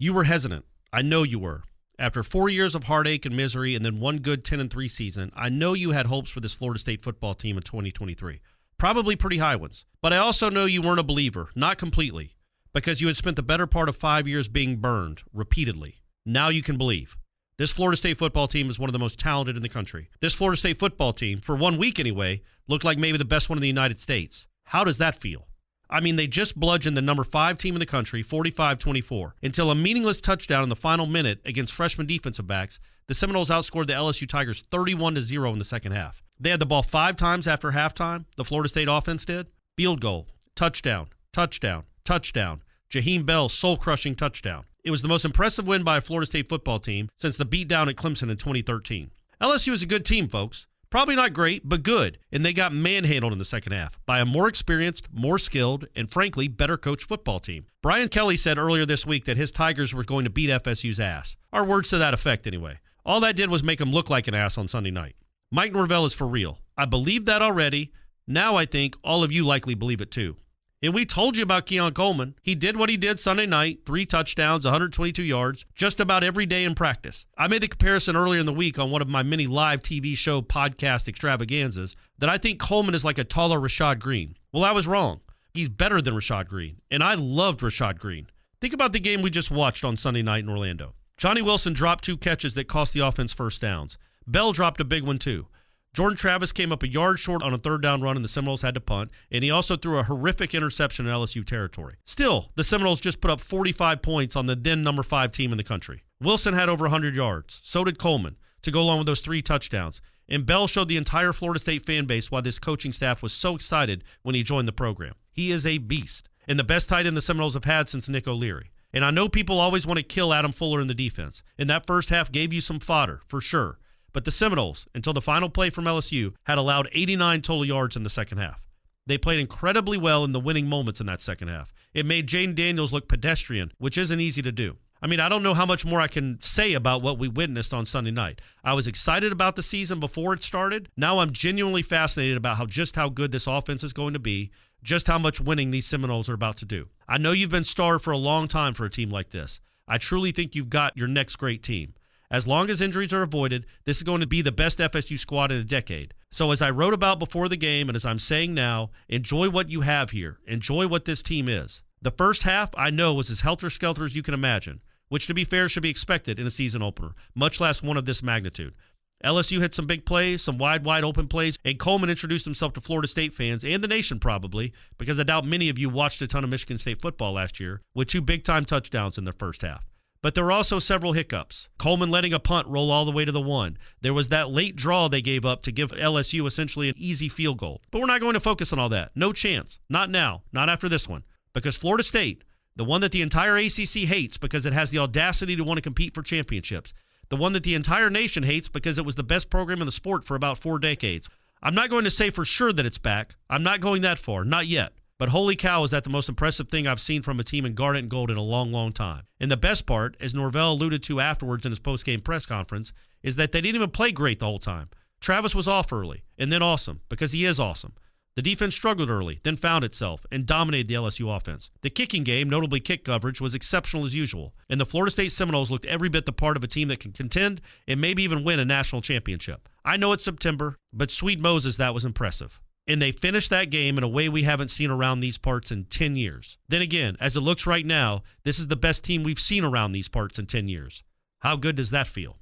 You were hesitant. I know you were. After 4 years of heartache and misery and then one good 10-3 season, I know you had hopes for this Florida State football team in 2023. Probably pretty high ones. But I also know you weren't a believer, not completely, because you had spent the better part of 5 years being burned repeatedly. Now you can believe. This Florida State football team is one of the most talented in the country. This Florida State football team, for 1 week anyway, looked like maybe the best one in the United States. How does that feel? I mean, they just bludgeoned the number 5 team in the country, 45-24, until a meaningless touchdown in the final minute against freshman defensive backs. The Seminoles outscored the LSU Tigers 31-0 in the second half. They had the ball 5 times after halftime, the Florida State offense did. Field goal, touchdown, touchdown, touchdown. Jaheim Bell's soul-crushing touchdown. It was the most impressive win by a Florida State football team since the beatdown at Clemson in 2013. LSU is a good team, folks. Probably not great, but good, and they got manhandled in the second half by a more experienced, more skilled, and frankly, better coached football team. Brian Kelly said earlier this week that his Tigers were going to beat FSU's ass. Our words to that effect, anyway. All that did was make him look like an ass on Sunday night. Mike Norvell is for real. I believed that already. Now I think all of you likely believe it too. And we told you about Keon Coleman. He did what he did Sunday night, 3 touchdowns, 122 yards, just about every day in practice. I made the comparison earlier in the week on one of my many live TV show podcast extravaganzas that I think Coleman is like a taller Rashad Green. Well, I was wrong. He's better than Rashad Green, and I loved Rashad Green. Think about the game we just watched on Sunday night in Orlando. Johnny Wilson dropped 2 catches that cost the offense first downs. Bell dropped a big one too. Jordan Travis came up a yard short on a 3rd down run and the Seminoles had to punt, and he also threw a horrific interception in LSU territory. Still, the Seminoles just put up 45 points on the then number 5 team in the country. Wilson had over 100 yards. So did Coleman, to go along with those 3 touchdowns. And Bell showed the entire Florida State fan base why this coaching staff was so excited when he joined the program. He is a beast, and the best tight end the Seminoles have had since Nick O'Leary. And I know people always want to kill Adam Fuller in the defense, and that first half gave you some fodder, for sure. But the Seminoles, until the final play from LSU, had allowed 89 total yards in the second half. They played incredibly well in the winning moments in that second half. It made Jaden Daniels look pedestrian, which isn't easy to do. I mean, I don't know how much more I can say about what we witnessed on Sunday night. I was excited about the season before it started. Now I'm genuinely fascinated about just how good this offense is going to be, just how much winning these Seminoles are about to do. I know you've been starved for a long time for a team like this. I truly think you've got your next great team. As long as injuries are avoided, this is going to be the best FSU squad in a decade. So as I wrote about before the game, and as I'm saying now, enjoy what you have here. Enjoy what this team is. The first half, I know, was as helter-skelter as you can imagine, which, to be fair, should be expected in a season opener, much less one of this magnitude. LSU hit some big plays, some wide open plays, and Coleman introduced himself to Florida State fans and the nation probably, because I doubt many of you watched a ton of Michigan State football last year, with 2 big-time touchdowns in their first half. But there were also several hiccups. Coleman letting a punt roll all the way to the 1. There was that late draw they gave up to give LSU essentially an easy field goal. But we're not going to focus on all that. No chance. Not now. Not after this one. Because Florida State, the one that the entire ACC hates because it has the audacity to want to compete for championships, the one that the entire nation hates because it was the best program in the sport for about 4 decades. I'm not going to say for sure that it's back. I'm not going that far. Not yet. But holy cow, is that the most impressive thing I've seen from a team in Garnet and Gold in a long, long time. And the best part, as Norvell alluded to afterwards in his post-game press conference, is that they didn't even play great the whole time. Travis was off early, and then awesome, because he is awesome. The defense struggled early, then found itself, and dominated the LSU offense. The kicking game, notably kick coverage, was exceptional as usual, and the Florida State Seminoles looked every bit the part of a team that can contend and maybe even win a national championship. I know it's September, but sweet Moses, that was impressive. And they finished that game in a way we haven't seen around these parts in 10 years. Then again, as it looks right now, this is the best team we've seen around these parts in 10 years. How good does that feel?